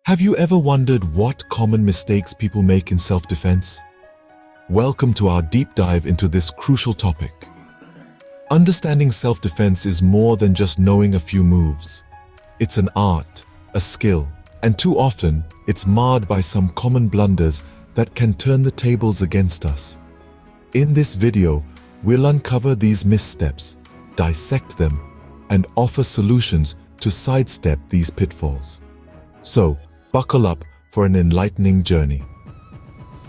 Have you ever wondered what common mistakes people make in self-defense? Welcome to our deep dive into this crucial topic. Understanding self-defense is more than just knowing a few moves. It's an art, a skill, and too often it's marred by some common blunders that can turn the tables against us. In this video, we'll uncover these missteps, dissect them, and offer solutions to sidestep these pitfalls. So, buckle up for an enlightening journey.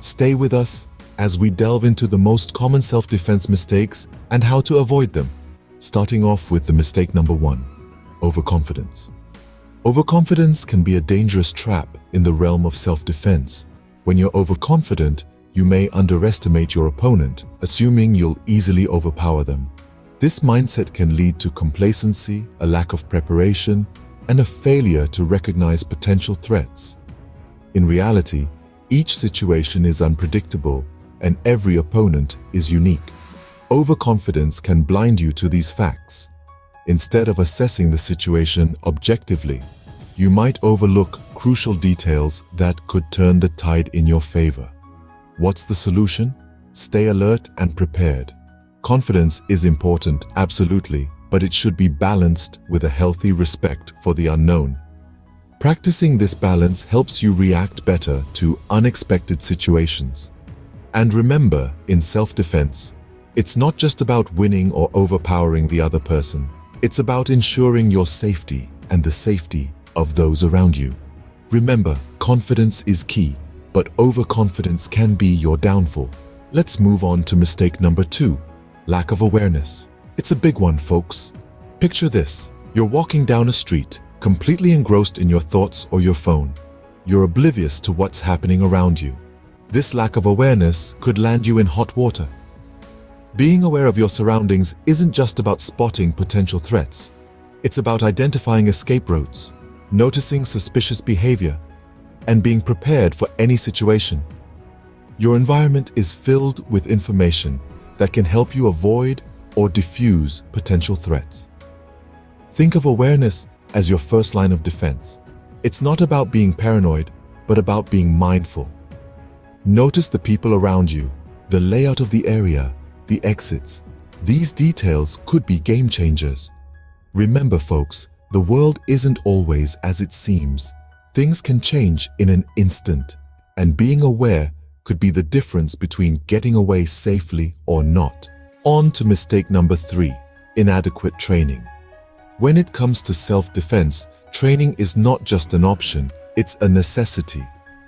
Stay with us as we delve into the most common self-defense mistakes and how to avoid them. Starting off with the mistake number 1, overconfidence. Overconfidence can be a dangerous trap in the realm of self-defense. When you're overconfident, you may underestimate your opponent, assuming you'll easily overpower them. This mindset can lead to complacency, a lack of preparation, and a failure to recognize potential threats. In reality, each situation is unpredictable, and every opponent is unique. Overconfidence can blind you to these facts. Instead of assessing the situation objectively, you might overlook crucial details that could turn the tide in your favor. What's the solution? Stay alert and prepared. Confidence is important, absolutely, but it should be balanced with a healthy respect for the unknown. Practicing this balance helps you react better to unexpected situations. And remember, in self-defense, it's not just about winning or overpowering the other person. It's about ensuring your safety and the safety of those around you. Remember, confidence is key, but overconfidence can be your downfall. Let's move on to mistake number 2, lack of awareness. It's a big one, folks. Picture this. You're walking down a street, completely engrossed in your thoughts or your phone. You're oblivious to what's happening around you. This lack of awareness could land you in hot water. Being aware of your surroundings isn't just about spotting potential threats. It's about identifying escape routes, noticing suspicious behavior, and being prepared for any situation. Your environment is filled with information that can help you avoid or diffuse potential threats. Think of awareness as your first line of defense. It's not about being paranoid, but about being mindful. Notice the people around you, the layout of the area, the exits. These details could be game changers. Remember, folks, the world isn't always as it seems. Things can change in an instant, and being aware could be the difference between getting away safely or not. On to mistake number 3, inadequate training. When it comes to self-defense, training is not just an option, it's a necessity.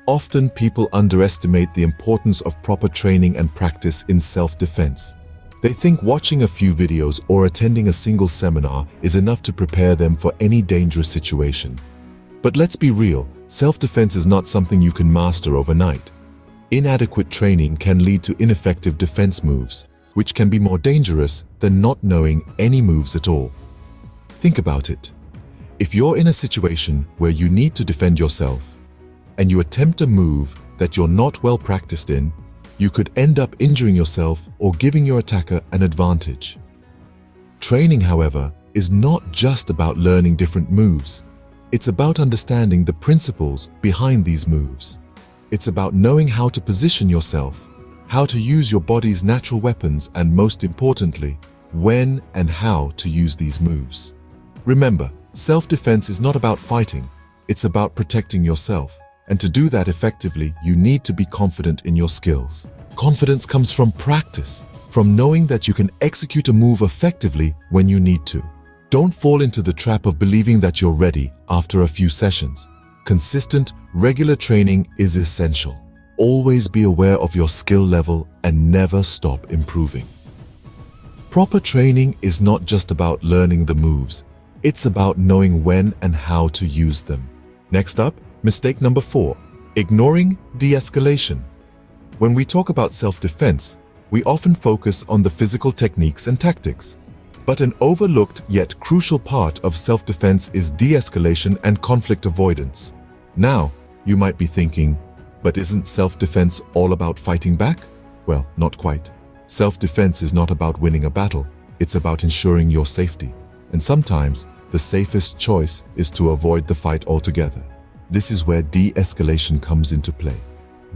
Often people underestimate the importance of proper training and practice in self-defense. They think watching a few videos or attending a single seminar is enough to prepare them for any dangerous situation. But let's be real, self-defense is not something you can master overnight. Inadequate training can lead to ineffective defense moves, which can be more dangerous than not knowing any moves at all. Think about it. If you're in a situation where you need to defend yourself, and you attempt a move that you're not well practiced in, you could end up injuring yourself or giving your attacker an advantage. Training, however, is not just about learning different moves. It's about understanding the principles behind these moves. It's about knowing how to position yourself, how to use your body's natural weapons, and most importantly, when and how to use these moves. Remember, self-defense is not about fighting, it's about protecting yourself. And to do that effectively, you need to be confident in your skills. Confidence comes from practice, from knowing that you can execute a move effectively when you need to. Don't fall into the trap of believing that you're ready after a few sessions. Consistent, regular training is essential. Always be aware of your skill level and never stop improving. Proper training is not just about learning the moves. It's about knowing when and how to use them. Next up, mistake number 4, ignoring de-escalation. When we talk about self-defense, we often focus on the physical techniques and tactics. But an overlooked yet crucial part of self-defense is de-escalation and conflict avoidance. Now, you might be thinking, but isn't self-defense all about fighting back? Well, not quite. Self-defense is not about winning a battle, it's about ensuring your safety. And sometimes, the safest choice is to avoid the fight altogether. This is where de-escalation comes into play.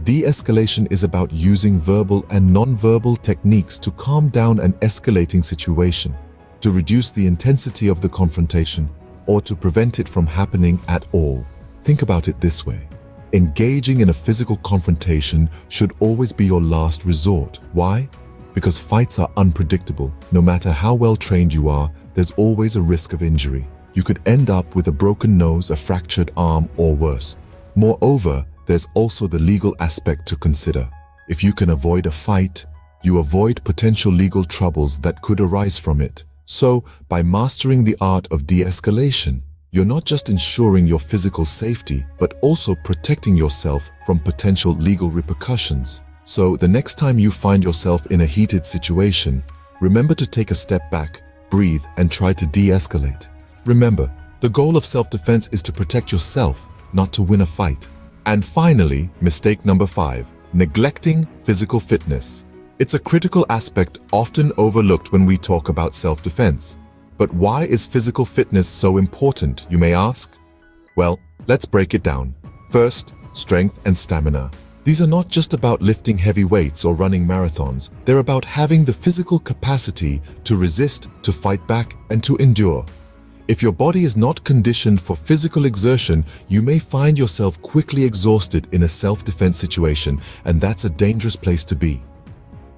De-escalation is about using verbal and non-verbal techniques to calm down an escalating situation, to reduce the intensity of the confrontation, or to prevent it from happening at all. Think about it this way. Engaging in a physical confrontation should always be your last resort. Why? Because fights are unpredictable. No matter how well trained you are, there's always a risk of injury. You could end up with a broken nose, a fractured arm, or worse. Moreover, there's also the legal aspect to consider. If you can avoid a fight, you avoid potential legal troubles that could arise from it. So, by mastering the art of de-escalation, you're not just ensuring your physical safety, but also protecting yourself from potential legal repercussions. So, the next time you find yourself in a heated situation, remember to take a step back, breathe, and try to de-escalate. Remember, the goal of self-defense is to protect yourself, not to win a fight. And finally, mistake number 5, neglecting physical fitness. It's a critical aspect often overlooked when we talk about self-defense. But why is physical fitness so important, you may ask? Well, let's break it down. First, strength and stamina. These are not just about lifting heavy weights or running marathons. They're about having the physical capacity to resist, to fight back, and to endure. If your body is not conditioned for physical exertion, you may find yourself quickly exhausted in a self-defense situation, and that's a dangerous place to be.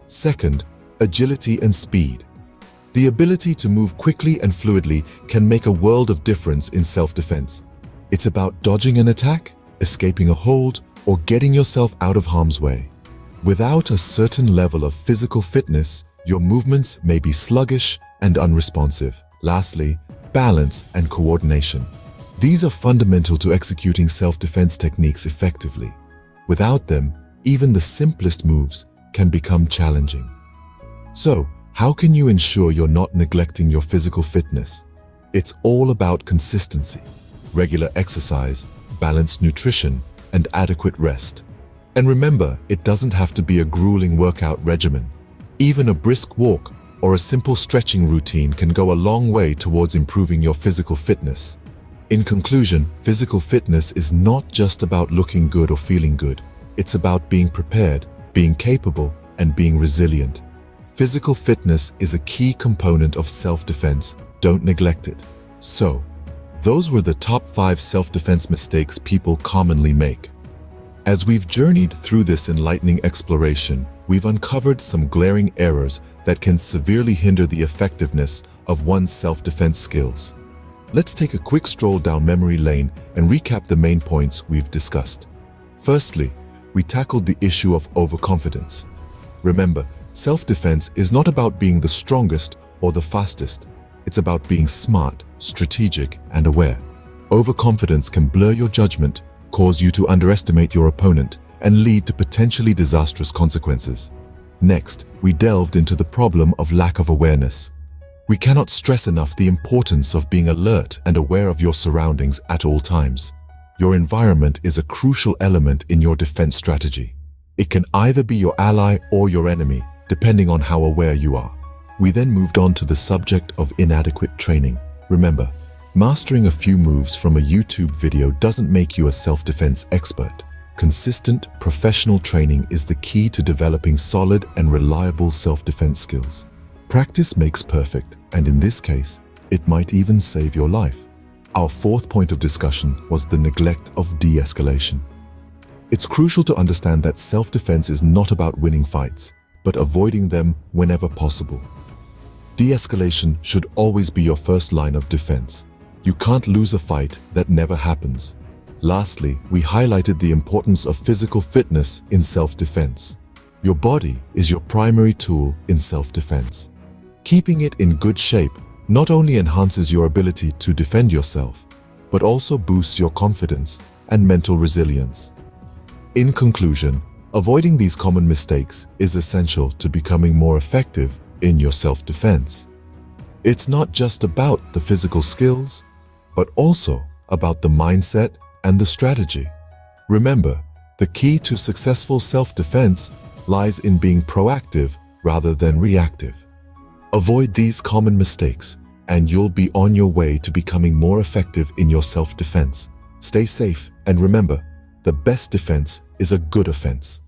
Second, agility and speed. The ability to move quickly and fluidly can make a world of difference in self-defense. It's about dodging an attack, escaping a hold, or getting yourself out of harm's way. Without a certain level of physical fitness, your movements may be sluggish and unresponsive. Lastly, balance and coordination. These are fundamental to executing self-defense techniques effectively. Without them, even the simplest moves can become challenging. So, how can you ensure you're not neglecting your physical fitness? It's all about consistency, regular exercise, balanced nutrition, and adequate rest. And remember, it doesn't have to be a grueling workout regimen. Even a brisk walk or a simple stretching routine can go a long way towards improving your physical fitness. In conclusion, physical fitness is not just about looking good or feeling good. It's about being prepared, being capable, and being resilient. Physical fitness is a key component of self-defense. Don't neglect it. So, those were the top 5 self-defense mistakes people commonly make. As we've journeyed through this enlightening exploration, we've uncovered some glaring errors that can severely hinder the effectiveness of one's self-defense skills. Let's take a quick stroll down memory lane and recap the main points we've discussed. Firstly, we tackled the issue of overconfidence. Remember, self-defense is not about being the strongest or the fastest. It's about being smart, strategic, and aware. Overconfidence can blur your judgment, cause you to underestimate your opponent, and lead to potentially disastrous consequences. Next, we delved into the problem of lack of awareness. We cannot stress enough the importance of being alert and aware of your surroundings at all times. Your environment is a crucial element in your defense strategy. It can either be your ally or your enemy, depending on how aware you are. We then moved on to the subject of inadequate training. Remember, mastering a few moves from a YouTube video doesn't make you a self-defense expert. Consistent, professional training is the key to developing solid and reliable self-defense skills. Practice makes perfect, and in this case, it might even save your life. Our 4th point of discussion was the neglect of de-escalation. It's crucial to understand that self-defense is not about winning fights, but avoiding them whenever possible. De-escalation should always be your first line of defense. You can't lose a fight that never happens. Lastly, we highlighted the importance of physical fitness in self-defense. Your body is your primary tool in self-defense. Keeping it in good shape not only enhances your ability to defend yourself, but also boosts your confidence and mental resilience. In conclusion, avoiding these common mistakes is essential to becoming more effective in your self-defense. It's not just about the physical skills, but also about the mindset and the strategy. Remember, the key to successful self-defense lies in being proactive rather than reactive. Avoid these common mistakes, and you'll be on your way to becoming more effective in your self-defense. Stay safe And remember, the best defense is a good offense.